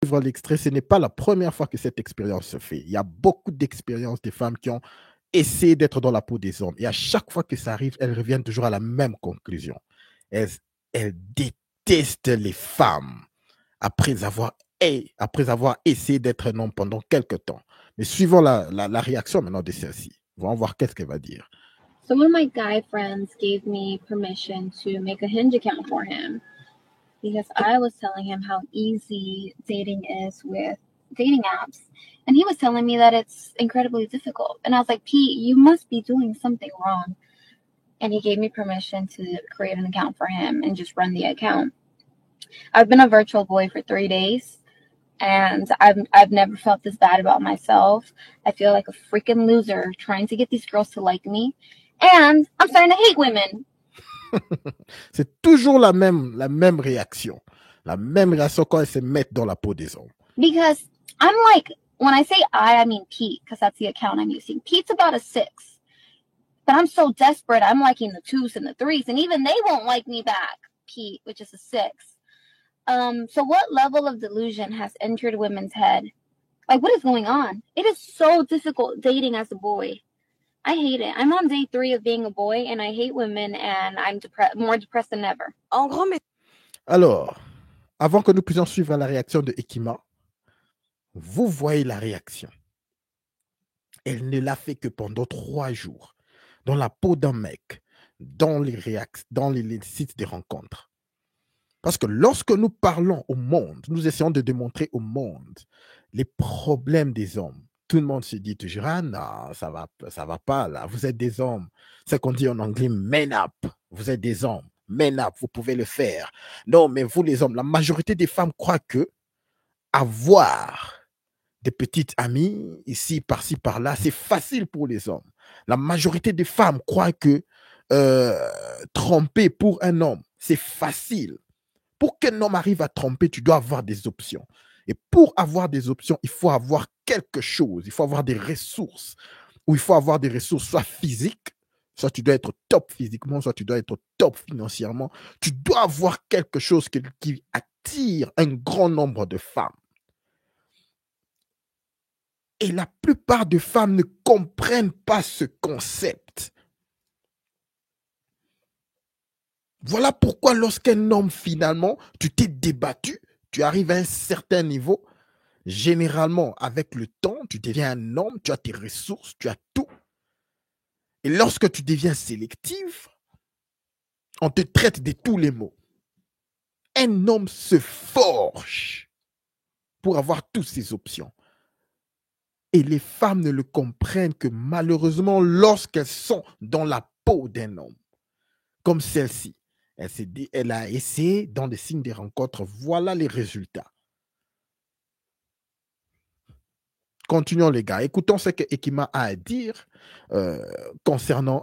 Suivre l'extrait, ce n'est pas la première fois que cette expérience se fait. Il y a beaucoup d'expériences des femmes qui ont essayé d'être dans la peau des hommes. Et à chaque fois que ça arrive, elles reviennent toujours à la même conclusion. Elles, elles détestent les femmes après avoir essayé d'être un homme pendant quelque temps. Mais suivons la réaction maintenant de celle-ci. On va voir qu'est-ce qu'elle va dire. So one of my guy friends gave me permission to make a Hinge account for him because I was telling him how easy dating is with dating apps. And he was telling me that it's incredibly difficult. And I was like, Pete, you must be doing something wrong. And he gave me permission to create an account for him and just run the account. I've been a virtual boy for 3 days. And I've never felt this bad about myself. I feel like a freaking loser trying to get these girls to like me. And I'm starting to hate women. C'est toujours la même réaction. La même réaction quand elles se mettent dans la peau des hommes. Because I'm like, when I say I mean Pete, because that's the account I'm using. Pete's about a 6. But I'm so desperate, I'm liking the 2s and the 3s. And even they won't like me back, Pete, which is a 6. So what level of delusion has entered women's head? Like, what is going on? It is so difficult dating as a boy. I hate it. I'm on day 3 of being a boy, and I hate women, and I'm more depressed than ever. En gros, mais... Alors, avant que nous puissions suivre la réaction de Ekima, vous voyez la réaction. Elle ne l'a fait que pendant 3 jours, dans la peau d'un mec, dans les sites de rencontres. Parce que lorsque nous parlons au monde, nous essayons de démontrer au monde les problèmes des hommes. Tout le monde se dit toujours, ah non, ça va pas là, vous êtes des hommes. C'est qu'on dit en anglais, man up, vous êtes des hommes, man up, vous pouvez le faire. Non, mais vous les hommes, la majorité des femmes croient que avoir des petites amies, ici, par-ci, par-là, c'est facile pour les hommes. La majorité des femmes croient que tromper pour un homme, c'est facile. Pour qu'un homme arrive à tromper, tu dois avoir des options. Et pour avoir des options, il faut avoir quelque chose. Il faut avoir des ressources. Ou il faut avoir des ressources, soit physiques, soit tu dois être top physiquement, soit tu dois être top financièrement. Tu dois avoir quelque chose qui attire un grand nombre de femmes. Et la plupart des femmes ne comprennent pas ce concept. Voilà pourquoi lorsqu'un homme, finalement, tu t'es débattu, tu arrives à un certain niveau, généralement, avec le temps, tu deviens un homme, tu as tes ressources, tu as tout. Et lorsque tu deviens sélectif, on te traite de tous les mots. Un homme se forge pour avoir toutes ces options. Et les femmes ne le comprennent que malheureusement lorsqu'elles sont dans la peau d'un homme, comme celle-ci. Elle a essayé dans des signes de rencontres. Voilà les résultats. Continuons les gars. Écoutons ce que Ekima a à dire concernant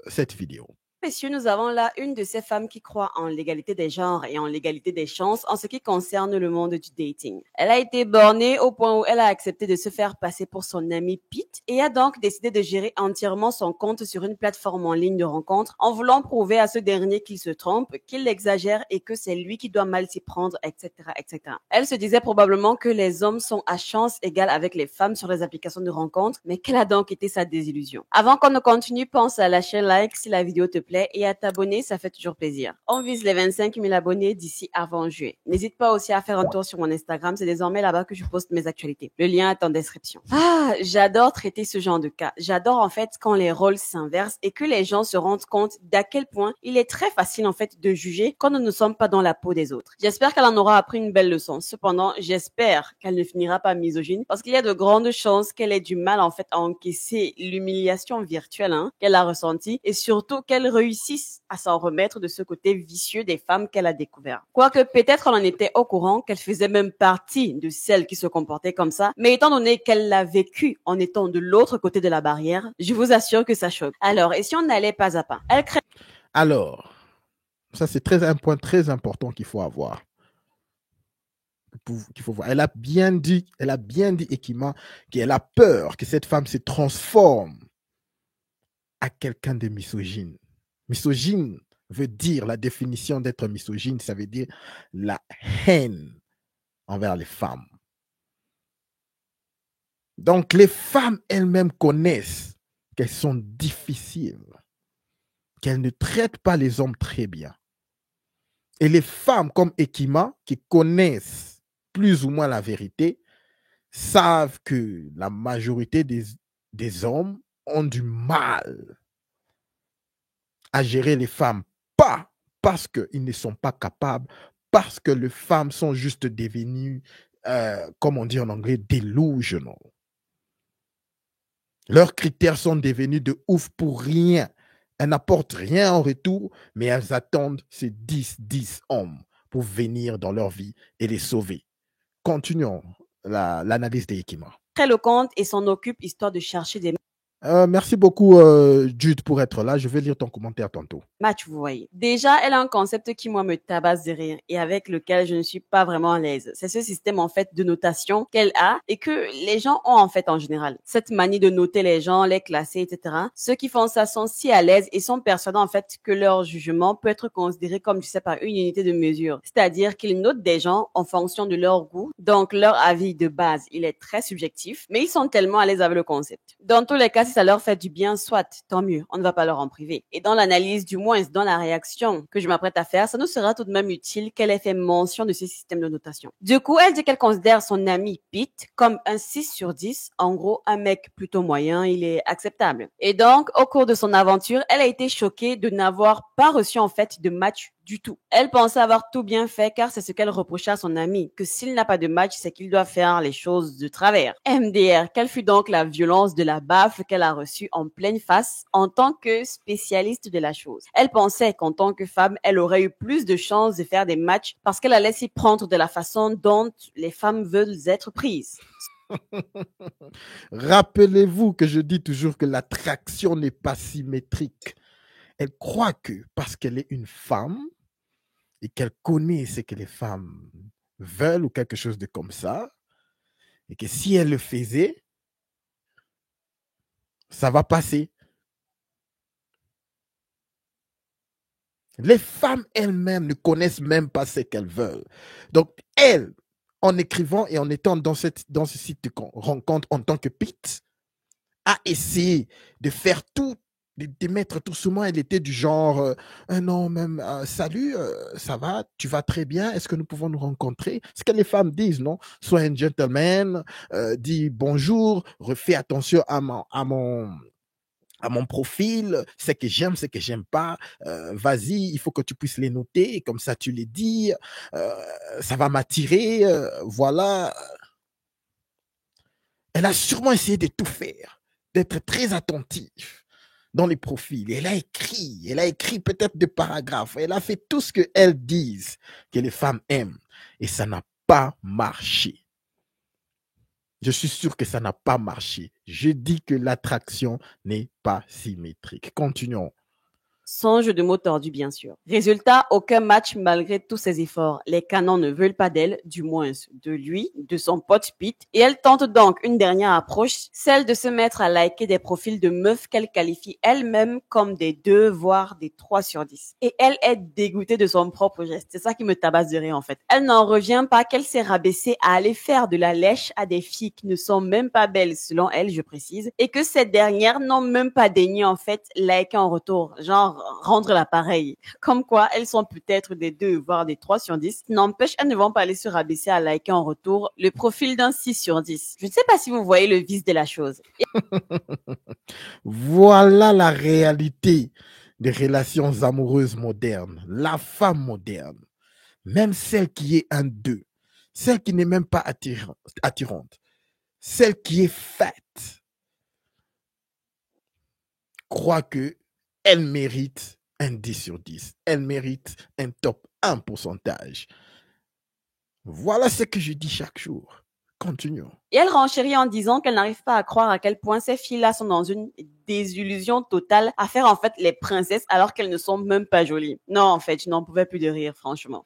cette vidéo. Messieurs, nous avons là une de ces femmes qui croient en l'égalité des genres et en l'égalité des chances en ce qui concerne le monde du dating. Elle a été bornée au point où elle a accepté de se faire passer pour son ami Pete et a donc décidé de gérer entièrement son compte sur une plateforme en ligne de rencontre en voulant prouver à ce dernier qu'il se trompe, qu'il exagère et que c'est lui qui doit mal s'y prendre, etc., etc. Elle se disait probablement que les hommes sont à chance égale avec les femmes sur les applications de rencontre, mais quelle a donc été sa désillusion? Avant qu'on ne continue, pense à lâcher like si la vidéo te plaît et à t'abonner, ça fait toujours plaisir. On vise les 25 000 abonnés d'ici avant juillet. N'hésite pas aussi à faire un tour sur mon Instagram, c'est désormais là-bas que je poste mes actualités. Le lien est en description. Ah, j'adore traiter ce genre de cas. J'adore en fait quand les rôles s'inversent et que les gens se rendent compte d'à quel point il est très facile en fait de juger quand nous ne sommes pas dans la peau des autres. J'espère qu'elle en aura appris une belle leçon. Cependant, j'espère qu'elle ne finira pas misogyne parce qu'il y a de grandes chances qu'elle ait du mal en fait à encaisser l'humiliation virtuelle qu'elle a ressentie et surtout qu'elle réussisse à s'en remettre de ce côté vicieux des femmes qu'elle a découvert. Quoique peut-être elle en était au courant, qu'elle faisait même partie de celles qui se comportaient comme ça, mais étant donné qu'elle l'a vécu en étant de l'autre côté de la barrière, je vous assure que ça choque. Alors, et si on allait pas à pas? Elle crée... Alors, ça c'est un point très important qu'il faut avoir. Voir. Elle a bien dit Ekima qu'elle a peur que cette femme se transforme à quelqu'un de misogyne. Misogyne veut dire, la définition d'être misogyne, ça veut dire la haine envers les femmes. Donc, les femmes elles-mêmes connaissent qu'elles sont difficiles, qu'elles ne traitent pas les hommes très bien. Et les femmes comme Ekima, qui connaissent plus ou moins la vérité, savent que la majorité des hommes ont du mal à gérer les femmes, pas parce qu'ils ne sont pas capables, parce que les femmes sont juste devenues, comme on dit en anglais, delusional. Leurs critères sont devenus de ouf pour rien. Elles n'apportent rien en retour, mais elles attendent ces 10 hommes pour venir dans leur vie et les sauver. Continuons l'analyse des Ekima. Très éloquente et s'en occupe histoire de chercher des Merci beaucoup, Jude, pour être là. Je vais lire ton commentaire tantôt. matchs, vous voyez. Déjà, elle a un concept qui, moi, me tabasse de rire et avec lequel je ne suis pas vraiment à l'aise. C'est ce système, en fait, de notation qu'elle a et que les gens ont, en fait, en général. Cette manie de noter les gens, les classer, etc. Ceux qui font ça sont si à l'aise et sont persuadés, en fait, que leur jugement peut être considéré comme, je sais pas, une unité de mesure. C'est-à-dire qu'ils notent des gens en fonction de leur goût. Donc, leur avis de base, il est très subjectif, mais ils sont tellement à l'aise avec le concept. Dans tous les cas, si ça leur fait du bien, soit, tant mieux, on ne va pas leur en priver. Et dans l'analyse, du moins dans la réaction que je m'apprête à faire, ça nous sera tout de même utile qu'elle ait fait mention de ce système de notation. Du coup, elle dit qu'elle considère son ami Pete comme un 6 sur 10, en gros, un mec plutôt moyen, il est acceptable. Et donc, au cours de son aventure, elle a été choquée de n'avoir pas reçu en fait de match du tout. Elle pensait avoir tout bien fait car c'est ce qu'elle reprochait à son ami, que s'il n'a pas de match, c'est qu'il doit faire les choses de travers. MDR, quelle fut donc la violence de la baffe qu'elle a reçue en pleine face en tant que spécialiste de la chose. Elle pensait qu'en tant que femme, elle aurait eu plus de chances de faire des matchs parce qu'elle allait s'y prendre de la façon dont les femmes veulent être prises. Rappelez-vous que je dis toujours que l'attraction n'est pas symétrique. Elle croit que parce qu'elle est une femme et qu'elle connaît ce que les femmes veulent ou quelque chose de comme ça, et que si elle le faisait, ça va passer. Les femmes elles-mêmes ne connaissent même pas ce qu'elles veulent. Donc, elles, en écrivant et en étant dans ce site de rencontre en tant que Pete, a essayé de faire tout, de mettre tout sous moi. Elle était du genre, non, même, salut, ça va, tu vas très bien, est-ce que nous pouvons nous rencontrer? Ce que les femmes disent, non? Sois un gentleman, dis bonjour, refais attention à mon profil, ce que j'aime pas, vas-y, il faut que tu puisses les noter, comme ça tu les dis, ça va m'attirer, voilà. Elle a sûrement essayé de tout faire, d'être très attentive dans les profils. Elle a écrit peut-être des paragraphes, elle a fait tout ce qu'elles disent que les femmes aiment, et ça n'a pas marché. Je suis sûr que ça n'a pas marché. Je dis que l'attraction n'est pas symétrique. Continuons. Son jeu de mots tordu, bien sûr. Résultat, aucun match malgré tous ses efforts. Les canons ne veulent pas d'elle, du moins de lui, de son pote Pete, et elle tente donc une dernière approche, celle de se mettre à liker des profils de meufs qu'elle qualifie elle-même comme des 2, voire des 3 sur 10. Et elle est dégoûtée de son propre geste. C'est ça qui me tabasse de rire en fait. Elle n'en revient pas qu'elle s'est rabaissée à aller faire de la lèche à des filles qui ne sont même pas belles selon elle, je précise, et que ces dernières n'ont même pas daigné en fait liker en retour. Genre, rendre l'appareil. Comme quoi, elles sont peut-être des 2, voire des 3 sur 10. N'empêche, elles ne vont pas aller se rabaisser à liker en retour le profil d'un 6 sur 10. Je ne sais pas si vous voyez le vice de la chose. Voilà la réalité des relations amoureuses modernes. La femme moderne, même celle qui est un 2, celle qui n'est même pas attirante, celle qui est faite, croit que elle mérite un 10 sur 10. Elle mérite un top 1 pourcentage. Voilà ce que je dis chaque jour. Continuons. Et elle renchérit en disant qu'elle n'arrive pas à croire à quel point ces filles-là sont dans une désillusion totale à faire en fait les princesses alors qu'elles ne sont même pas jolies. Non, en fait, je n'en pouvais plus de rire, franchement.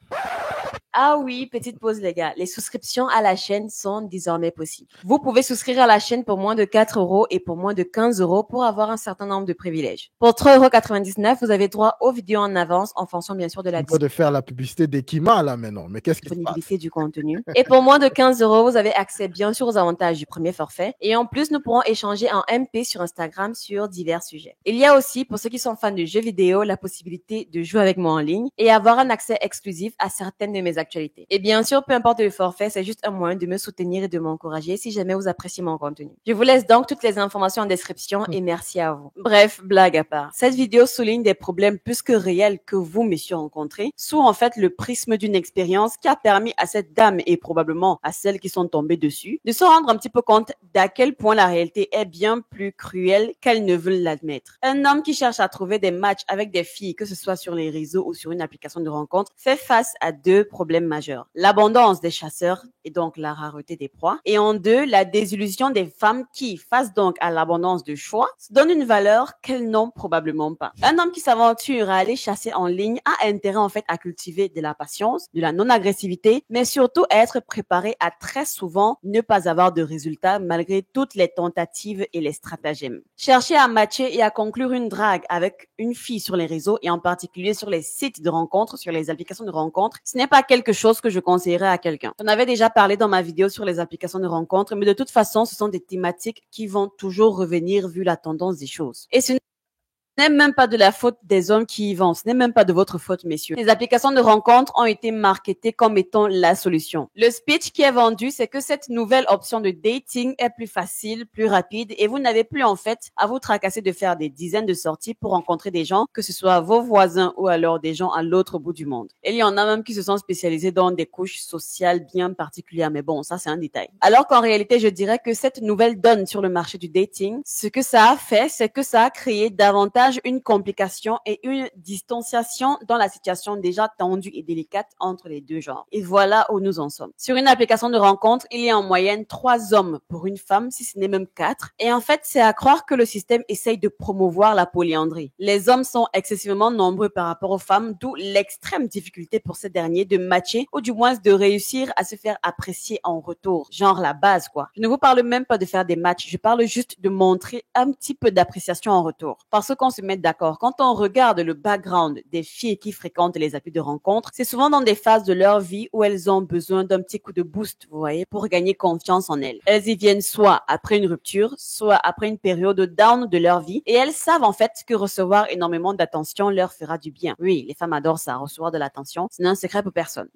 Ah oui, petite pause les gars. Les souscriptions à la chaîne sont désormais possibles. Vous pouvez souscrire à la chaîne pour moins de 4 € et pour moins de 15 € pour avoir un certain nombre de privilèges. Pour 3,99 €, vous avez droit aux vidéos en avance en fonction bien sûr de la On doit de faire la publicité d'Ekima là maintenant. Mais qu'est-ce qui se passe? disponibilité du contenu. Et pour moins de 15 €, vous avez accès bien sûr aux avantages du premier forfait. Et en plus, nous pourrons échanger en MP sur Instagram sur divers sujets. Il y a aussi, pour ceux qui sont fans de jeux vidéo, la possibilité de jouer avec moi en ligne et avoir un accès exclusif à certaines de mes actualités. Et bien sûr, peu importe le forfait, c'est juste un moyen de me soutenir et de m'encourager si jamais vous appréciez mon contenu. Je vous laisse donc toutes les informations en description et merci à vous. Bref, blague à part. Cette vidéo souligne des problèmes plus que réels que vous, messieurs, rencontrés, sous en fait le prisme d'une expérience qui a permis à cette dame et probablement à celles qui sont tombées dessus de se rendre un petit peu compte d'à quel point la réalité est bien plus cruelle qu'elles ne veulent l'admettre. Un homme qui cherche à trouver des matchs avec des filles, que ce soit sur les réseaux ou sur une application de rencontre, fait face à deux problèmes majeurs. L'abondance des chasseurs et donc la rareté des proies. Et en deux, la désillusion des femmes qui, face donc à l'abondance de choix, se donnent une valeur qu'elles n'ont probablement pas. Un homme qui s'aventure à aller chasser en ligne a intérêt en fait à cultiver de la patience, de la non-agressivité, mais surtout à être préparé à très souvent ne pas avoir de résultats malgré toutes les tentatives et les stratagèmes. Chercher à matcher et à conclure une drague avec une fille sur les réseaux et en particulier sur les sites de rencontres, sur les applications de rencontres, ce n'est pas quelque chose que je conseillerais à quelqu'un. J'en avais déjà parlé dans ma vidéo sur les applications de rencontres, mais de toute façon, ce sont des thématiques qui vont toujours revenir vu la tendance des choses. Et ce n'est même pas de la faute des hommes qui y vont. Ce n'est même pas de votre faute, messieurs. Les applications de rencontres ont été marketées comme étant la solution. Le speech qui est vendu, c'est que cette nouvelle option de dating est plus facile, plus rapide et vous n'avez plus en fait à vous tracasser de faire des dizaines de sorties pour rencontrer des gens, que ce soit vos voisins ou alors des gens à l'autre bout du monde. Et il y en a même qui se sont spécialisés dans des couches sociales bien particulières, mais bon, ça c'est un détail. Alors qu'en réalité, je dirais que cette nouvelle donne sur le marché du dating, ce que ça a fait, c'est que ça a créé davantage une complication et une distanciation dans la situation déjà tendue et délicate entre les deux genres. Et voilà où nous en sommes. Sur une application de rencontre, il y a en moyenne 3 hommes pour une femme, si ce n'est même 4. Et en fait, c'est à croire que le système essaye de promouvoir la polyandrie. Les hommes sont excessivement nombreux par rapport aux femmes, d'où l'extrême difficulté pour ces derniers de matcher ou du moins de réussir à se faire apprécier en retour. Genre la base, quoi. Je ne vous parle même pas de faire des matchs, je parle juste de montrer un petit peu d'appréciation en retour. Parce qu'on se met d'accord. Quand on regarde le background des filles qui fréquentent les applis de rencontre, c'est souvent dans des phases de leur vie où elles ont besoin d'un petit coup de boost, vous voyez, pour gagner confiance en elles. Elles y viennent soit après une rupture, soit après une période down de leur vie, et elles savent en fait que recevoir énormément d'attention leur fera du bien. Oui, les femmes adorent ça, recevoir de l'attention. Ce n'est un secret pour personne.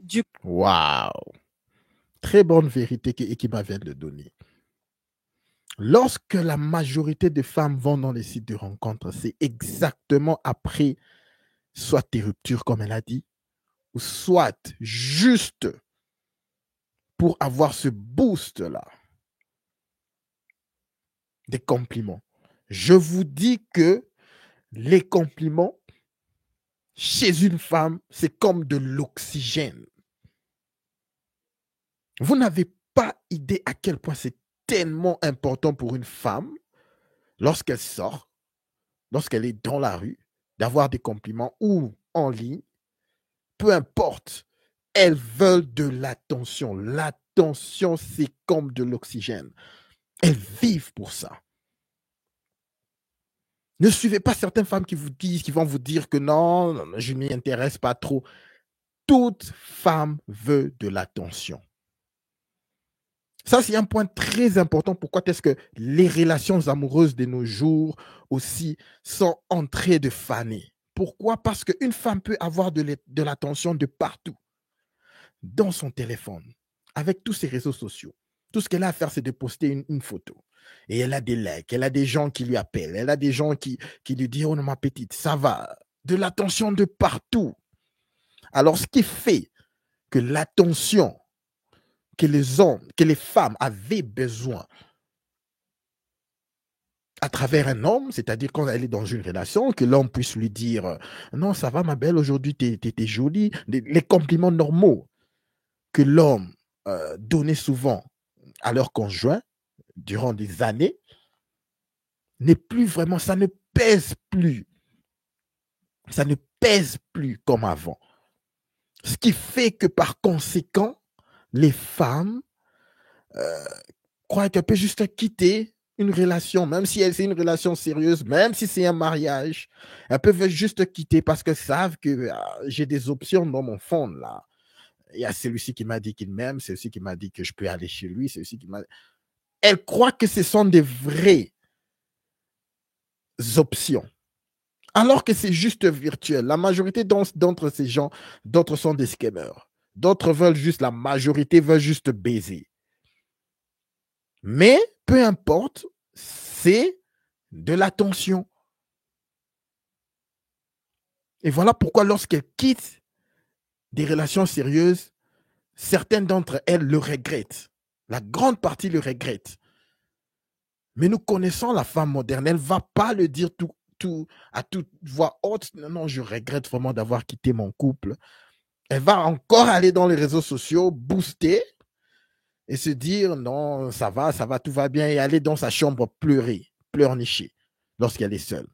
Waouh! Très bonne vérité que Ekima vient de donner. Lorsque la majorité des femmes vont dans les sites de rencontres, c'est exactement après soit tes ruptures, comme elle a dit, ou soit juste pour avoir ce boost-là. Des compliments. Je vous dis que les compliments, chez une femme, c'est comme de l'oxygène. Vous n'avez pas idée à quel point c'est tellement important pour une femme, lorsqu'elle sort, lorsqu'elle est dans la rue, d'avoir des compliments ou en ligne, peu importe, elles veulent de l'attention. L'attention, c'est comme de l'oxygène. Elles vivent pour ça. Ne suivez pas certaines femmes qui vont vous dire que non, je ne m'y intéresse pas trop. Toute femme veut de l'attention. Ça, c'est un point très important. Pourquoi est-ce que les relations amoureuses de nos jours aussi sont en train de faner? Pourquoi? Parce qu'une femme peut avoir de l'attention de partout, dans son téléphone, avec tous ses réseaux sociaux. Tout ce qu'elle a à faire, c'est de poster une photo. Et elle a des likes, elle a des gens qui lui appellent, elle a des gens qui lui disent « Oh non, ma petite, ça va ». De l'attention de partout. Alors, ce qui fait que l'attention que les hommes, que les femmes avaient besoin à travers un homme, c'est-à-dire quand elle est dans une relation, que l'homme puisse lui dire « Non, ça va ma belle, aujourd'hui t'es jolie », les compliments normaux que l'homme donnait souvent à leur conjoint durant des années, n'est plus vraiment, ça ne pèse plus. Ça ne pèse plus comme avant. Ce qui fait que par conséquent, les femmes croient qu'elles peuvent juste quitter une relation, même si c'est une relation sérieuse, même si c'est un mariage, elles peuvent juste quitter parce qu'elles savent que j'ai des options dans mon fond là. Il y a celui-ci qui m'a dit qu'il m'aime, celui-ci qui m'a dit que je peux aller chez lui, celui-ci qui m'a... Elles croient que ce sont des vraies options. Alors que c'est juste virtuel. La majorité d'entre ces gens, d'autres sont des scammers. D'autres veulent juste, la majorité veulent juste baiser. Mais peu importe, c'est de l'attention. Et voilà pourquoi lorsqu'elles quittent des relations sérieuses, certaines d'entre elles le regrettent. La grande partie le regrette. Mais nous connaissons la femme moderne. Elle ne va pas le dire à toute voix haute. Non, je regrette vraiment d'avoir quitté mon couple. Elle va encore aller dans les réseaux sociaux, booster et se dire non, ça va, tout va bien et aller dans sa chambre pleurer, pleurnicher lorsqu'elle est seule.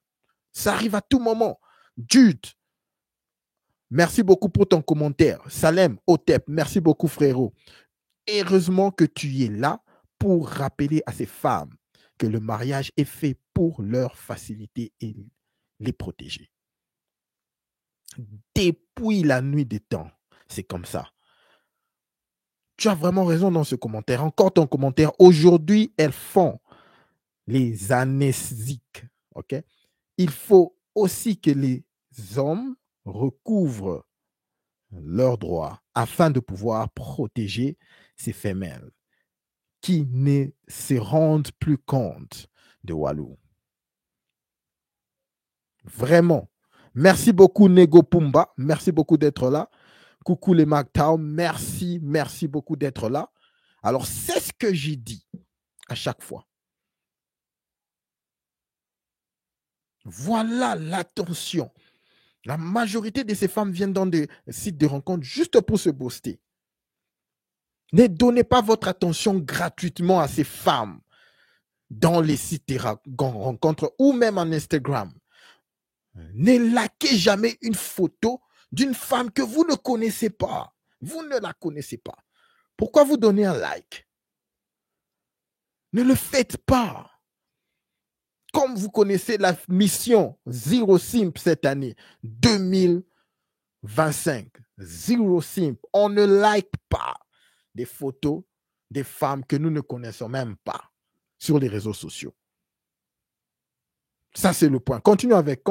Ça arrive à tout moment. Jude, merci beaucoup pour ton commentaire. Salem, Otep, merci beaucoup frérot. Heureusement que tu es là pour rappeler à ces femmes que le mariage est fait pour leur faciliter et les protéger. Depuis la nuit des temps, c'est comme ça. Tu as vraiment raison dans ce commentaire. Encore ton commentaire. Aujourd'hui, elles font les amnésiques. Ok? Il faut aussi que les hommes recouvrent leurs droits afin de pouvoir protéger ces femelles qui ne se rendent plus compte de Walou. Vraiment. Merci beaucoup, Nego Pumba. Merci beaucoup d'être là. Coucou les Magtao. Merci beaucoup d'être là. Alors, c'est ce que j'ai dit à chaque fois. Voilà l'attention. La majorité de ces femmes viennent dans des sites de rencontres juste pour se booster. Ne donnez pas votre attention gratuitement à ces femmes dans les sites de rencontres ou même en Instagram. Ne likez jamais une photo d'une femme que vous ne connaissez pas. Vous ne la connaissez pas. Pourquoi vous donnez un like? Ne le faites pas. Comme vous connaissez la mission Zero Simp cette année, 2025, Zero Simp, on ne like pas des photos des femmes que nous ne connaissons même pas sur les réseaux sociaux. Ça, c'est le point. Continuons avec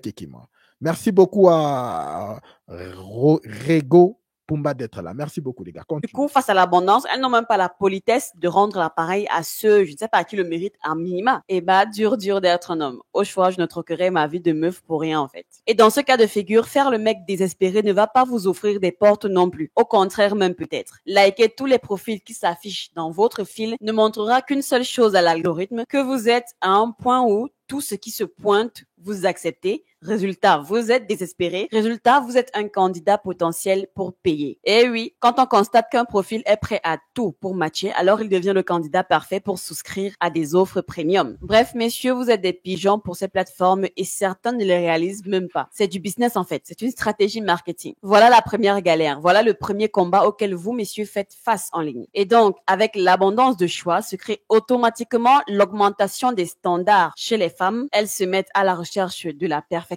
Ekima. Merci beaucoup à Rego Pumba d'être là. Merci beaucoup, les gars. Du coup, face à l'abondance, elles n'ont même pas la politesse de rendre l'appareil à ceux, je ne sais pas, qui le méritent à minima. Et bah, dur d'être un homme. Au choix, je ne troquerai ma vie de meuf pour rien, en fait. Et dans ce cas de figure, faire le mec désespéré ne va pas vous offrir des portes non plus. Au contraire, même peut-être. Liker tous les profils qui s'affichent dans votre fil ne montrera qu'une seule chose à l'algorithme, que vous êtes à un point où tout ce qui se pointe, vous acceptez. Résultat, vous êtes désespéré. Résultat, vous êtes un candidat potentiel pour payer. Et oui, quand on constate qu'un profil est prêt à tout pour matcher, alors il devient le candidat parfait pour souscrire à des offres premium. Bref, messieurs, vous êtes des pigeons pour ces plateformes et certains ne les réalisent même pas. C'est du business en fait. C'est une stratégie marketing. Voilà la première galère. Voilà le premier combat auquel vous, messieurs, faites face en ligne. Et donc, avec l'abondance de choix, se crée automatiquement l'augmentation des standards chez les femmes. Elles se mettent à la recherche de la perfection.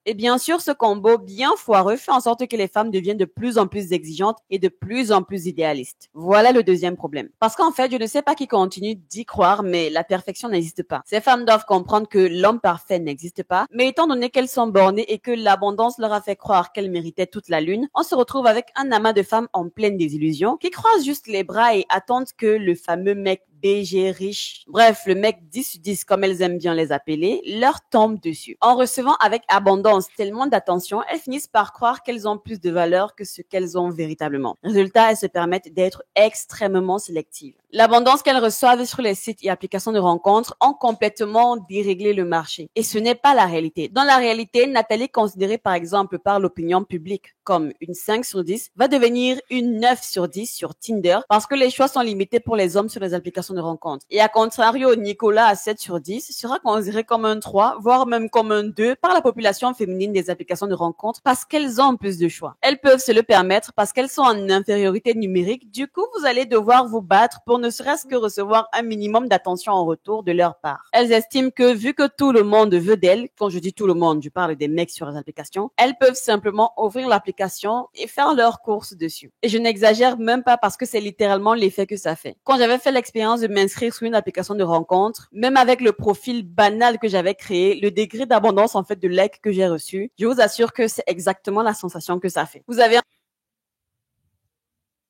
Et bien sûr, ce combo bien foireux fait en sorte que les femmes deviennent de plus en plus exigeantes et de plus en plus idéalistes. Voilà le deuxième problème. Parce qu'en fait, je ne sais pas qui continue d'y croire, mais la perfection n'existe pas. Ces femmes doivent comprendre que l'homme parfait n'existe pas, mais étant donné qu'elles sont bornées et que l'abondance leur a fait croire qu'elles méritaient toute la lune, on se retrouve avec un amas de femmes en pleine désillusion qui croisent juste les bras et attendent que le fameux mec BG riche, bref, le mec 10 sur 10 comme elles aiment bien les appeler, leur tombe dessus. En recevant avec abondance tellement d'attention, elles finissent par croire qu'elles ont plus de valeur que ce qu'elles ont véritablement. Résultat, elles se permettent d'être extrêmement sélectives. L'abondance qu'elles reçoivent sur les sites et applications de rencontres ont complètement déréglé le marché. Et ce n'est pas la réalité. Dans la réalité, Nathalie, considérée par exemple par l'opinion publique comme une 5 sur 10, va devenir une 9 sur 10 sur Tinder parce que les choix sont limités pour les hommes sur les applications applications de rencontre. Et à contrario, Nicolas à 7 sur 10 sera considéré comme un 3, voire même comme un 2 par la population féminine des applications de rencontre parce qu'elles ont plus de choix. Elles peuvent se le permettre parce qu'elles sont en infériorité numérique. Du coup, vous allez devoir vous battre pour ne serait-ce que recevoir un minimum d'attention en retour de leur part. Elles estiment que vu que tout le monde veut d'elles, quand je dis tout le monde, je parle des mecs sur les applications, elles peuvent simplement ouvrir l'application et faire leurs courses dessus. Et je n'exagère même pas parce que c'est littéralement l'effet que ça fait. Quand j'avais fait l'expérience de m'inscrire sur une application de rencontre, même avec le profil banal que j'avais créé, le degré d'abondance en fait de likes que j'ai reçu, je vous assure que c'est exactement la sensation que ça fait.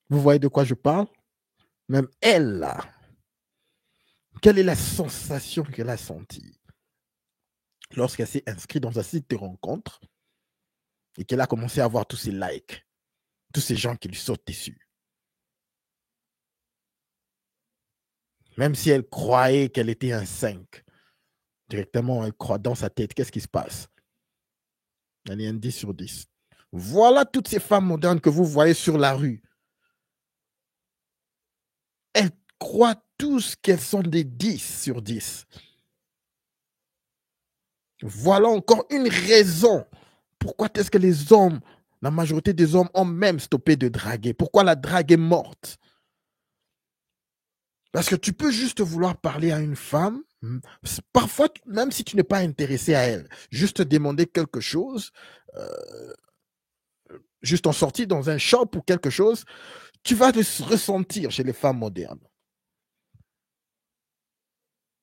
Vous voyez de quoi je parle? Même elle, là, quelle est la sensation qu'elle a sentie lorsqu'elle s'est inscrite dans un site de rencontre et qu'elle a commencé à avoir tous ces likes, tous ces gens qui lui sautent dessus? Même si elle croyait qu'elle était un 5, directement, elle croit dans sa tête, qu'est-ce qui se passe? Elle est un 10 sur 10. Voilà toutes ces femmes modernes que vous voyez sur la rue. Elles croient tous qu'elles sont des 10 sur 10. Voilà encore une raison. Pourquoi est-ce que les hommes, la majorité des hommes ont même stoppé de draguer? Pourquoi la drague est morte? Parce que tu peux juste vouloir parler à une femme, parfois, même si tu n'es pas intéressé à elle, juste demander quelque chose, juste en sortie dans un shop ou quelque chose, tu vas le ressentir chez les femmes modernes.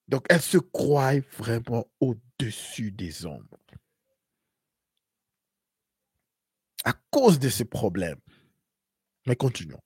Donc, elles se croient vraiment au-dessus des hommes. À cause de ce problème. Mais continuons.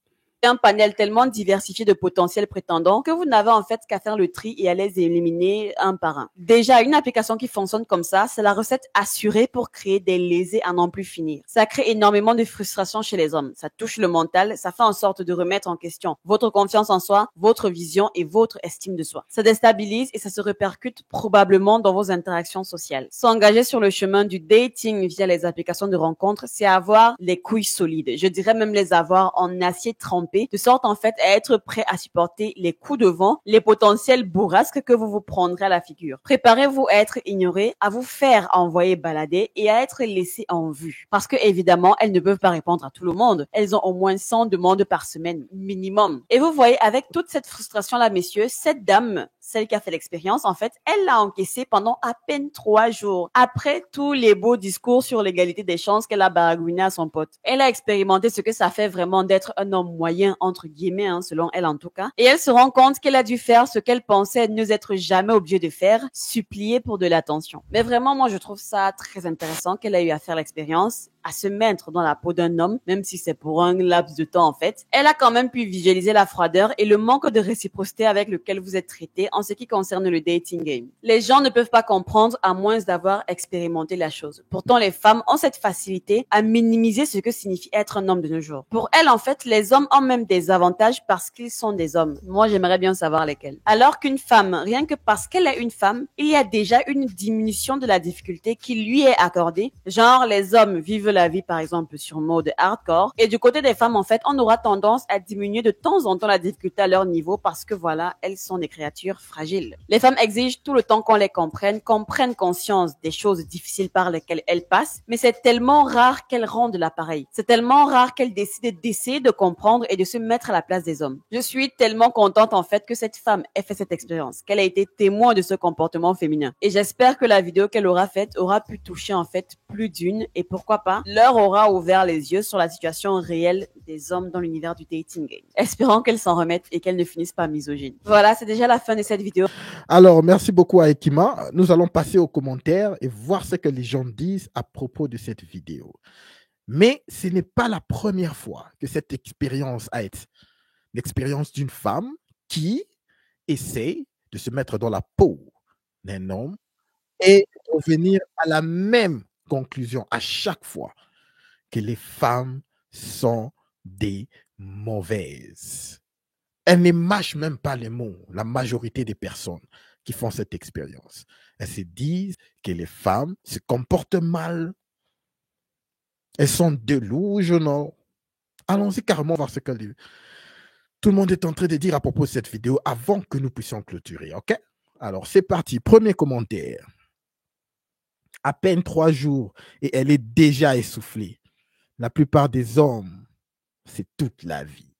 Un panel tellement diversifié de potentiels prétendants que vous n'avez en fait qu'à faire le tri et à les éliminer un par un. Déjà, une application qui fonctionne comme ça, c'est la recette assurée pour créer des lésés à n'en plus finir. Ça crée énormément de frustration chez les hommes. Ça touche le mental, ça fait en sorte de remettre en question votre confiance en soi, votre vision et votre estime de soi. Ça déstabilise et ça se répercute probablement dans vos interactions sociales. S'engager sur le chemin du dating via les applications de rencontres, c'est avoir les couilles solides. Je dirais même les avoir en acier trempé, de sorte en fait à être prêt à supporter les coups de vent, les potentiels bourrasques que vous vous prendrez à la figure. Préparez-vous à être ignoré, à vous faire envoyer balader et à être laissé en vue. Parce que évidemment, elles ne peuvent pas répondre à tout le monde. Elles ont au moins 100 demandes par semaine minimum. Et vous voyez, avec toute cette frustration-là, messieurs, cette dame, celle qui a fait l'expérience, en fait, elle l'a encaissée pendant à peine 3 jours. Après tous les beaux discours sur l'égalité des chances qu'elle a baragouiné à son pote. Elle a expérimenté ce que ça fait vraiment d'être un homme moyen, entre guillemets, selon elle en tout cas. Et elle se rend compte qu'elle a dû faire ce qu'elle pensait ne être jamais obligée de faire, supplier pour de l'attention. Mais vraiment, moi, je trouve ça très intéressant qu'elle a eu à faire l'expérience, à se mettre dans la peau d'un homme, même si c'est pour un laps de temps en fait. Elle a quand même pu visualiser la froideur et le manque de réciprocité avec lequel vous êtes traité en ce qui concerne le dating game. Les gens ne peuvent pas comprendre à moins d'avoir expérimenté la chose. Pourtant, les femmes ont cette facilité à minimiser ce que signifie être un homme de nos jours. Pour elles, en fait, les hommes ont même des avantages parce qu'ils sont des hommes. Moi, j'aimerais bien savoir lesquels. Alors qu'une femme, rien que parce qu'elle est une femme, il y a déjà une diminution de la difficulté qui lui est accordée. Genre, les hommes vivent la vie, par exemple, sur mode hardcore. Et du côté des femmes, en fait, on aura tendance à diminuer de temps en temps la difficulté à leur niveau parce que voilà, elles sont des créatures fragiles. Les femmes exigent tout le temps qu'on les comprenne, qu'on prenne conscience des choses difficiles par lesquelles elles passent, mais c'est tellement rare qu'elles rendent l'appareil. C'est tellement rare qu'elles décident d'essayer de comprendre et de se mettre à la place des hommes. Je suis tellement contente, en fait, que cette femme ait fait cette expérience, qu'elle a été témoin de ce comportement féminin. Et j'espère que la vidéo qu'elle aura faite aura pu toucher, en fait, plus d'une et pourquoi pas leur aura ouvert les yeux sur la situation réelle des hommes dans l'univers du dating game. Espérons qu'elles s'en remettent et qu'elles ne finissent pas misogynes. Voilà, c'est déjà la fin de cette vidéo. Alors, merci beaucoup à Ekima. Nous allons passer aux commentaires et voir ce que les gens disent à propos de cette vidéo. Mais ce n'est pas la première fois que cette expérience a été l'expérience d'une femme qui essaie de se mettre dans la peau d'un homme et revenir à la même conclusion à chaque fois, que les femmes sont des mauvaises. Elles ne mâchent même pas les mots, la majorité des personnes qui font cette expérience. Elles se disent que les femmes se comportent mal. Elles sont delusional. Allons-y carrément voir ce que tout le monde est en train de dire à propos de cette vidéo avant que nous puissions clôturer, ok? Alors, c'est parti. Premier commentaire. À peine 3 jours et elle est déjà essoufflée. La plupart des hommes, c'est toute la vie.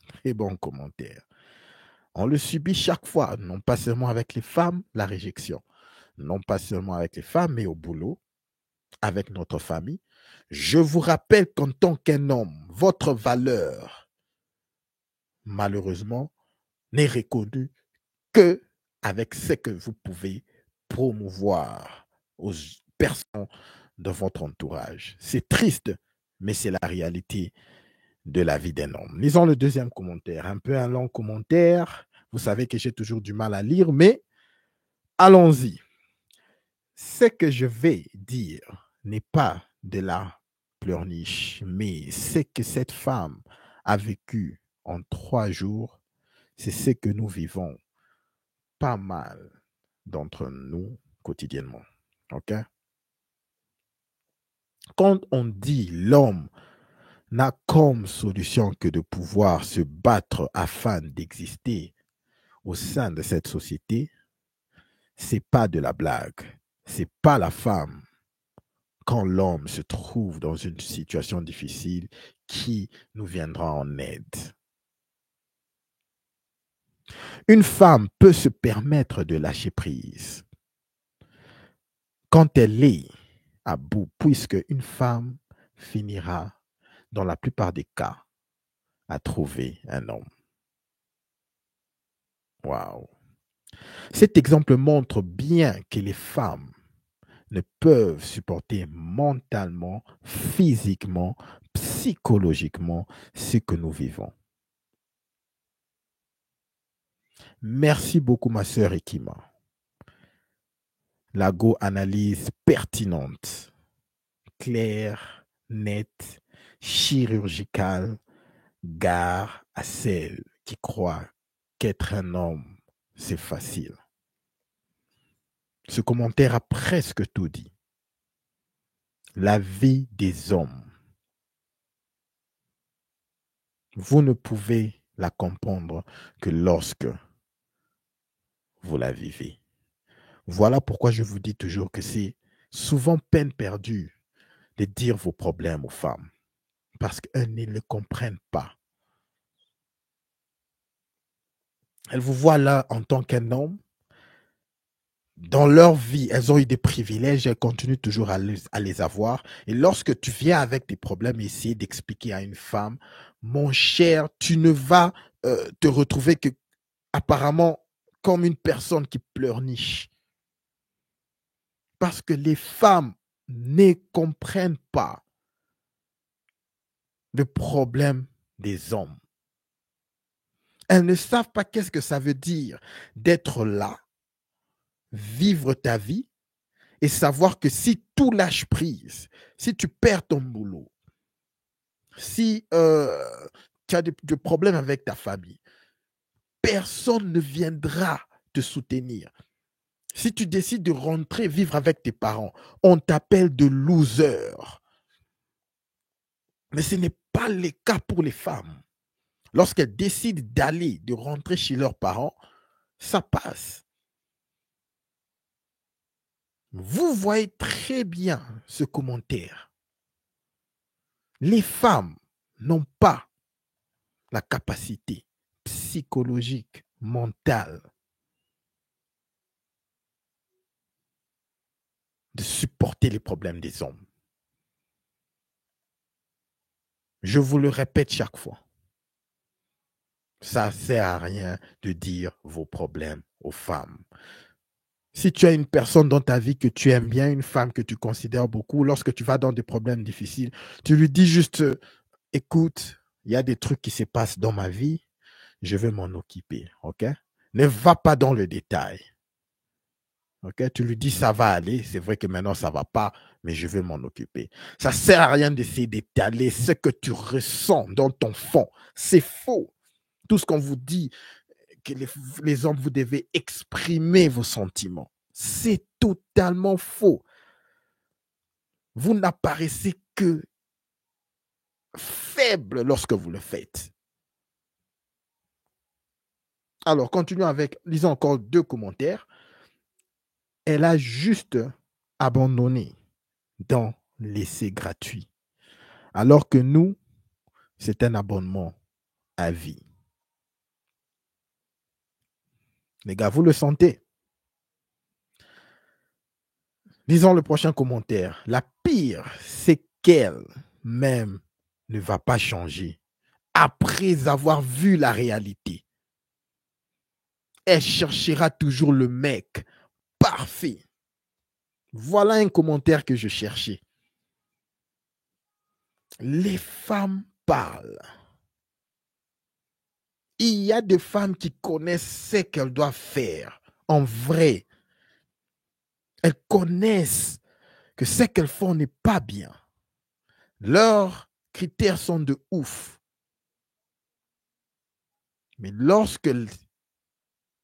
Très bon commentaire. On le subit chaque fois, non pas seulement avec les femmes, la réjection. Non pas seulement avec les femmes, mais au boulot, avec notre famille. Je vous rappelle qu'en tant qu'un homme, votre valeur, malheureusement, n'est reconnue que avec ce que vous pouvez promouvoir aux personnes de votre entourage. C'est triste, mais c'est la réalité de la vie d'un homme. Lisons le deuxième commentaire. Un peu un long commentaire. Vous savez que j'ai toujours du mal à lire, mais allons-y. Ce que je vais dire n'est pas de la pleurniche, mais ce que cette femme a vécu en 3 jours, c'est ce que nous vivons pas mal d'entre nous quotidiennement. OK? Quand on dit l'homme n'a comme solution que de pouvoir se battre afin d'exister au sein de cette société, c'est pas de la blague. C'est pas la femme, quand l'homme se trouve dans une situation difficile, qui nous viendra en aide. Une femme peut se permettre de lâcher prise quand elle est à bout, puisque une femme finira, dans la plupart des cas, à trouver un homme. Waouh! Cet exemple montre bien que les femmes ne peuvent supporter mentalement, physiquement, psychologiquement ce que nous vivons. Merci beaucoup, ma sœur Ekima. La go-analyse pertinente, claire, nette, chirurgicale, gare à celle qui croit qu'être un homme, c'est facile. Ce commentaire a presque tout dit. La vie des hommes, vous ne pouvez la comprendre que lorsque vous la vivez. Voilà pourquoi je vous dis toujours que c'est souvent peine perdue de dire vos problèmes aux femmes, parce qu'elles ne le comprennent pas. Elles vous voient là en tant qu'un homme. Dans leur vie, elles ont eu des privilèges, elles continuent toujours à les avoir. Et lorsque tu viens avec des problèmes et essayer d'expliquer à une femme, mon cher, tu ne vas te retrouver que apparemment comme une personne qui pleurniche. Parce que les femmes ne comprennent pas le problème des hommes. Elles ne savent pas qu'est-ce que ça veut dire d'être là, vivre ta vie et savoir que si tout lâche prise, si tu perds ton boulot, si tu as des problèmes avec ta famille, personne ne viendra te soutenir. Si tu décides de rentrer vivre avec tes parents, on t'appelle de loser. Mais ce n'est pas le cas pour les femmes. Lorsqu'elles décident d'aller, de rentrer chez leurs parents, ça passe. Vous voyez très bien ce commentaire. Les femmes n'ont pas la capacité psychologique, mentale de supporter les problèmes des hommes. Je vous le répète chaque fois. Ça ne sert à rien de dire vos problèmes aux femmes. Si tu as une personne dans ta vie que tu aimes bien, une femme que tu considères beaucoup, lorsque tu vas dans des problèmes difficiles, tu lui dis juste, écoute, il y a des trucs qui se passent dans ma vie, je vais m'en occuper, ok? Ne va pas dans le détail. Ok, tu lui dis ça va aller, c'est vrai que maintenant ça va pas, mais je vais m'en occuper. Ça sert à rien d'essayer d'étaler ce que tu ressens dans ton fond. C'est faux. Tout ce qu'on vous dit, que les hommes, vous devez exprimer vos sentiments. C'est totalement faux. Vous n'apparaissez que faible lorsque vous le faites. Alors, continuons avec, lisons encore 2 commentaires. Elle a juste abandonné dans l'essai gratuit. Alors que nous, c'est un abonnement à vie. Les gars, vous le sentez? Lisons le prochain commentaire. La pire, c'est qu'elle-même ne va pas changer après avoir vu la réalité. Elle cherchera toujours le mec parfait. Voilà un commentaire que je cherchais. Les femmes parlent. Il y a des femmes qui connaissent ce qu'elles doivent faire en vrai. Elles connaissent que ce qu'elles font n'est pas bien. Leurs critères sont de ouf. Mais lorsque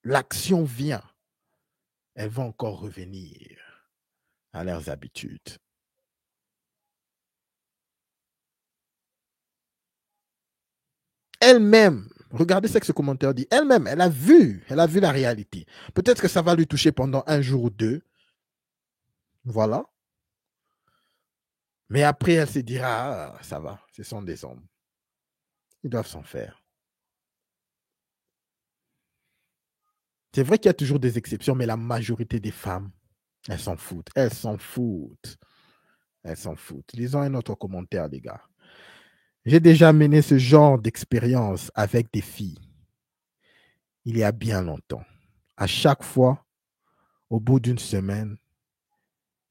l'action vient, elles vont encore revenir à leurs habitudes. Elle-même, regardez ce que ce commentaire dit, elle-même, elle a vu la réalité. Peut-être que ça va lui toucher pendant 1 jour ou 2. Voilà. Mais après, elle se dira, ah, ça va, ce sont des hommes. Ils doivent s'en faire. C'est vrai qu'il y a toujours des exceptions, mais la majorité des femmes, elles s'en foutent. Elles s'en foutent. Elles s'en foutent. Lisons un autre commentaire, les gars. J'ai déjà mené ce genre d'expérience avec des filles il y a bien longtemps. À chaque fois, au bout d'une semaine,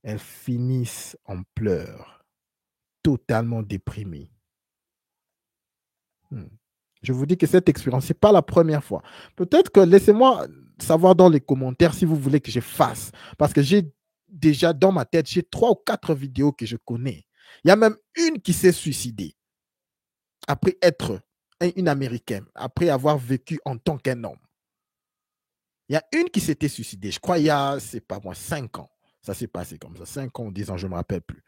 elles finissent en pleurs, totalement déprimées. Je vous dis que cette expérience, ce n'est pas la première fois. Peut-être que laissez-moi savoir dans les commentaires si vous voulez que je fasse. Parce que j'ai déjà dans ma tête, j'ai 3 ou 4 vidéos que je connais. Il y a même une qui s'est suicidée après être une Américaine, après avoir vécu en tant qu'un homme. Il y a une qui s'était suicidée, je crois il y a, c'est pas moi, 5 ans. Ça s'est passé comme ça, 5 ans ou 10 ans, je ne me rappelle plus.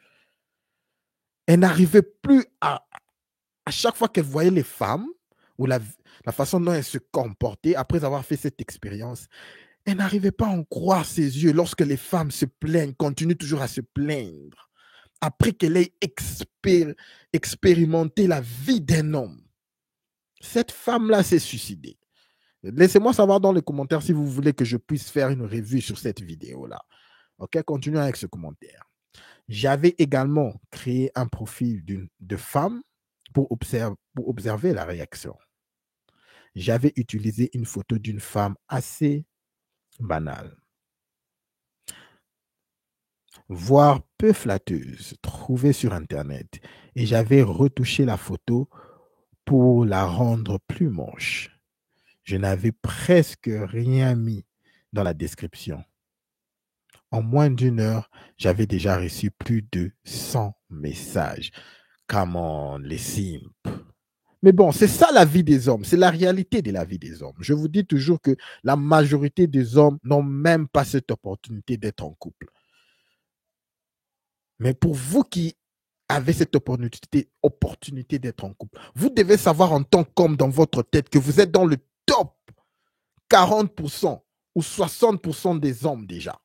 Elle n'arrivait plus à chaque fois qu'elle voyait les femmes, ou la façon dont elles se comportaient après avoir fait cette expérience, elle n'arrivait pas à en croire ses yeux lorsque les femmes se plaignent, continuent toujours à se plaindre, après qu'elle ait expérimenté la vie d'un homme. Cette femme-là s'est suicidée. Laissez-moi savoir dans les commentaires si vous voulez que je puisse faire une revue sur cette vidéo-là. Ok, continuons avec ce commentaire. J'avais également créé un profil de femme pour observer la réaction. J'avais utilisé une photo d'une femme assez banale, voire peu flatteuse, trouvée sur Internet, et j'avais retouché la photo pour la rendre plus moche. Je n'avais presque rien mis dans la description. En moins d'1 heure, j'avais déjà reçu plus de 100 messages. Come on, les simples. Mais bon, c'est ça la vie des hommes. C'est la réalité de la vie des hommes. Je vous dis toujours que la majorité des hommes n'ont même pas cette opportunité d'être en couple. Mais pour vous qui avez cette opportunité d'être en couple, vous devez savoir en tant qu'homme dans votre tête que vous êtes dans le top 40% ou 60% des hommes déjà.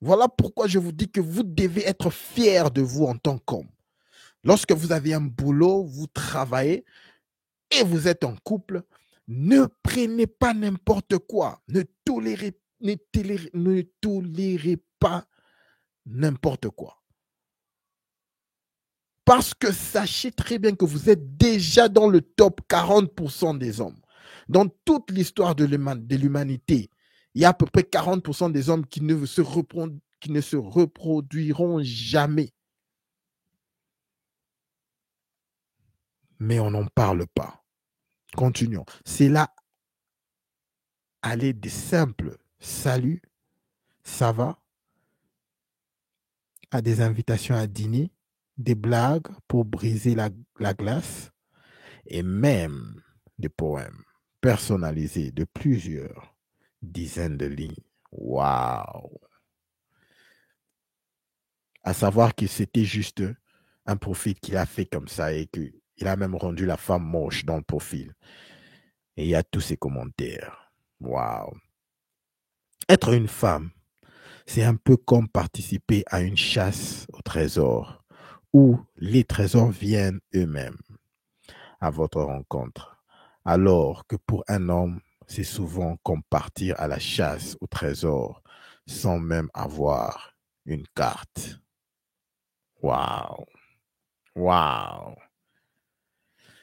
Voilà pourquoi je vous dis que vous devez être fiers de vous en tant qu'homme. Lorsque vous avez un boulot, vous travaillez et vous êtes en couple, ne prenez pas n'importe quoi. Ne tolérez pas n'importe quoi. Parce que sachez très bien que vous êtes déjà dans le top 40% des hommes. Dans toute l'histoire de l'humanité, il y a à peu près 40% des hommes qui ne se reproduiront jamais. Mais on n'en parle pas. Continuons. C'est là, aller des simples salut, ça va, à des invitations à dîner, des blagues pour briser la glace et même des poèmes personnalisés de plusieurs dizaines de lignes. Waouh! À savoir que c'était juste un profil qu'il a fait comme ça et qu'il a même rendu la femme moche dans le profil. Et il y a tous ces commentaires. Waouh! Être une femme, c'est un peu comme participer à une chasse au trésor où les trésors viennent eux-mêmes à votre rencontre. Alors que pour un homme, c'est souvent comme partir à la chasse au trésor sans même avoir une carte. Waouh! Waouh!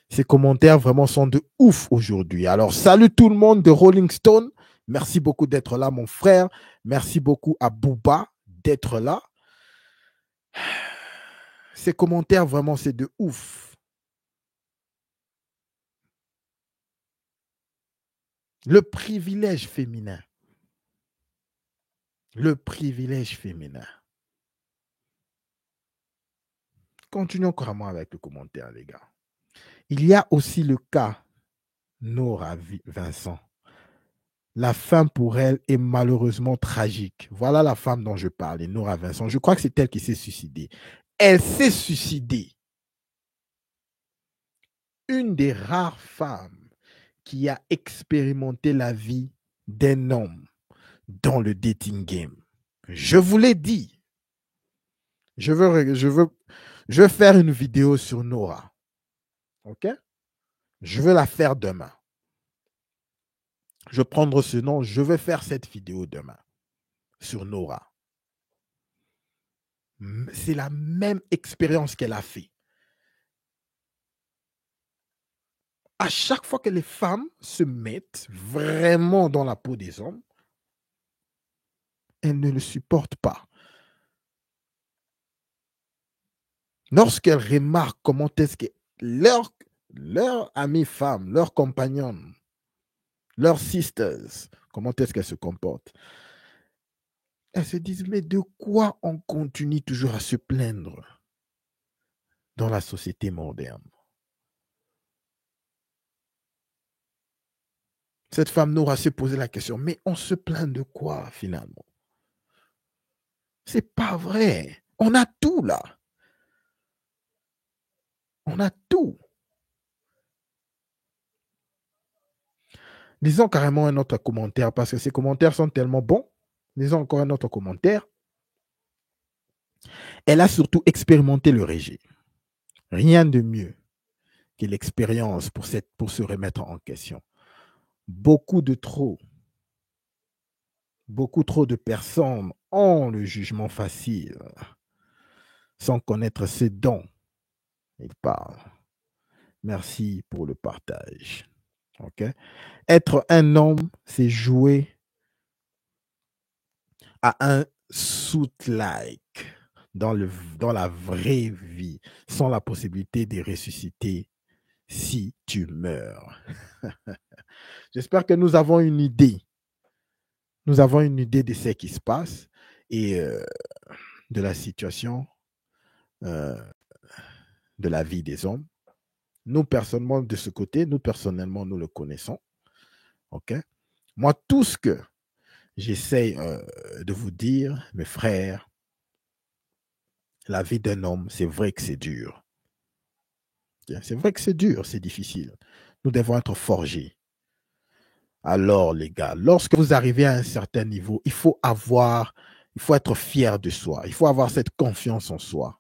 Ces commentaires vraiment sont de ouf aujourd'hui. Alors, salut tout le monde de Rolling Stone. Merci beaucoup d'être là, mon frère. Merci beaucoup à Booba d'être là. Ces commentaires, vraiment, c'est de ouf. Le privilège féminin. Le privilège féminin. Continuons couramment avec le commentaire, les gars. Il y a aussi le cas Nora Vincent. La fin pour elle est malheureusement tragique. Voilà la femme dont je parlais, Nora Vincent. Je crois que c'est elle qui s'est suicidée. Elle s'est suicidée. Une des rares femmes qui a expérimenté la vie d'un homme dans le dating game. Je vous l'ai dit. Je veux faire une vidéo sur Nora. OK? Je veux la faire demain. Je vais prendre ce nom, je vais faire cette vidéo demain sur Nora. C'est la même expérience qu'elle a fait. À chaque fois que les femmes se mettent vraiment dans la peau des hommes, elles ne le supportent pas. Lorsqu'elles remarquent comment est-ce que leur amie femme, leur compagnonne, leurs sisters, comment est-ce qu'elles se comportent, elles se disent, mais de quoi on continue toujours à se plaindre dans la société moderne? Cette femme n'aura se poser la question, mais on se plaint de quoi finalement? C'est pas vrai. On a tout là. On a tout. Lisons carrément un autre commentaire parce que ces commentaires sont tellement bons. Lisons encore un autre commentaire. Elle a surtout expérimenté le régime. Rien de mieux que l'expérience pour se remettre en question. Beaucoup trop de personnes ont le jugement facile sans connaître ses dons. Il parle. Merci pour le partage. OK? Être un homme, c'est jouer à un suit-like dans la vraie vie, sans la possibilité de ressusciter si tu meurs. J'espère que nous avons une idée. Nous avons une idée de ce qui se passe et de la situation de la vie des hommes. Nous, personnellement, de ce côté, nous le connaissons. OK? Moi, tout ce que j'essaie de vous dire, mes frères, la vie d'un homme, c'est vrai que c'est dur. C'est vrai que c'est dur, c'est difficile. Nous devons être forgés. Alors, les gars, lorsque vous arrivez à un certain niveau, il faut être fier de soi. Il faut avoir cette confiance en soi.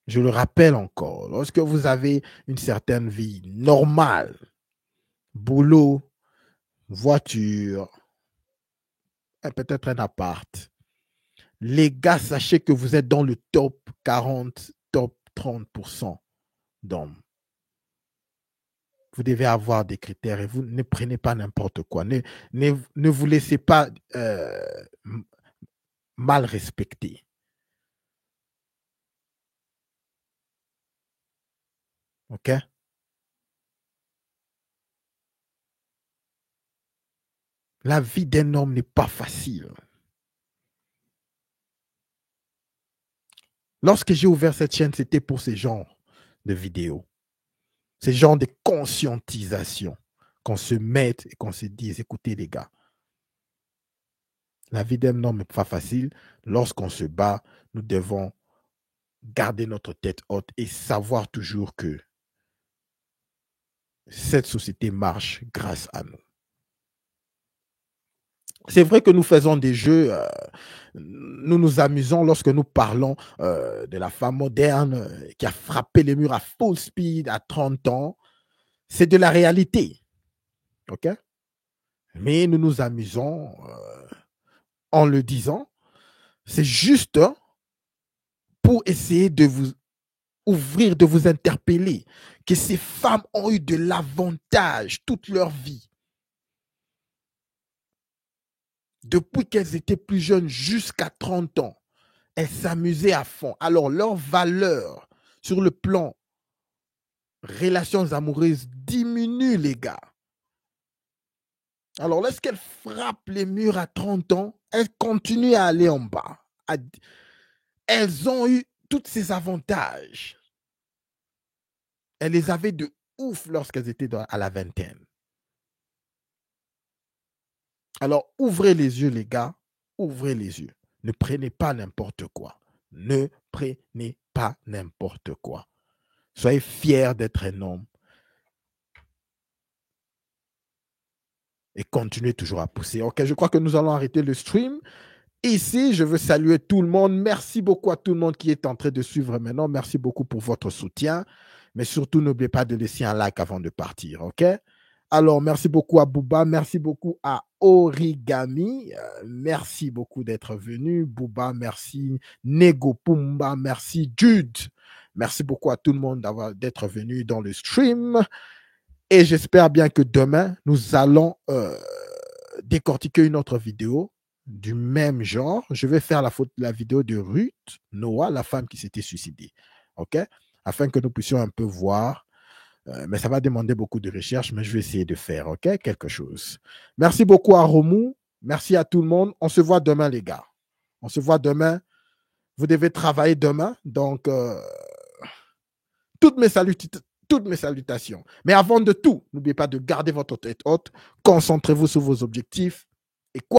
Je le rappelle encore, lorsque vous avez une certaine vie normale, boulot, voiture, peut-être un appart, les gars, sachez que vous êtes dans le top 40, top 30% d'hommes. Vous devez avoir des critères et vous ne prenez pas n'importe quoi. Ne vous laissez pas mal respecter. OK? La vie d'un homme n'est pas facile. Lorsque j'ai ouvert cette chaîne, c'était pour ce genre de vidéos. Ce genre de conscientisation. Qu'on se mette et qu'on se dise, écoutez les gars, la vie d'un homme n'est pas facile. Lorsqu'on se bat, nous devons garder notre tête haute et savoir toujours que cette société marche grâce à nous. C'est vrai que nous faisons des jeux, nous nous amusons lorsque nous parlons de la femme moderne qui a frappé les murs à full speed à 30 ans. C'est de la réalité, ok? Mais nous nous amusons en le disant. C'est juste pour essayer de vous ouvrir, de vous interpeller, que ces femmes ont eu de l'avantage toute leur vie. Depuis qu'elles étaient plus jeunes jusqu'à 30 ans, elles s'amusaient à fond. Alors, leur valeur sur le plan relations amoureuses diminue, les gars. Alors, lorsqu'elles frappent les murs à 30 ans, elles continuent à aller en bas. Elles ont eu tous ces avantages. Elles les avaient de ouf lorsqu'elles étaient à la vingtaine. Alors, ouvrez les yeux, les gars. Ouvrez les yeux. Ne prenez pas n'importe quoi. Ne prenez pas n'importe quoi. Soyez fiers d'être un homme. Et continuez toujours à pousser. Ok, je crois que nous allons arrêter le stream. Ici, je veux saluer tout le monde. Merci beaucoup à tout le monde qui est en train de suivre maintenant. Merci beaucoup pour votre soutien. Mais surtout, n'oubliez pas de laisser un like avant de partir. Ok? Alors, merci beaucoup à Booba. Merci beaucoup à Origami. Merci beaucoup d'être venu. Booba, merci. Nego Pumba, merci. Jude. Merci beaucoup à tout le monde d'être venu dans le stream. Et j'espère bien que demain, nous allons décortiquer une autre vidéo du même genre. Je vais faire la vidéo de Ruth Noah, la femme qui s'était suicidée. OK? Afin que nous puissions un peu voir. Mais ça va demander beaucoup de recherche, mais je vais essayer de faire, OK? Quelque chose. Merci beaucoup à Romou. Merci à tout le monde. On se voit demain, les gars. On se voit demain. Vous devez travailler demain. Donc, toutes mes salutations. Mais avant de tout, n'oubliez pas de garder votre tête haute. Concentrez-vous sur vos objectifs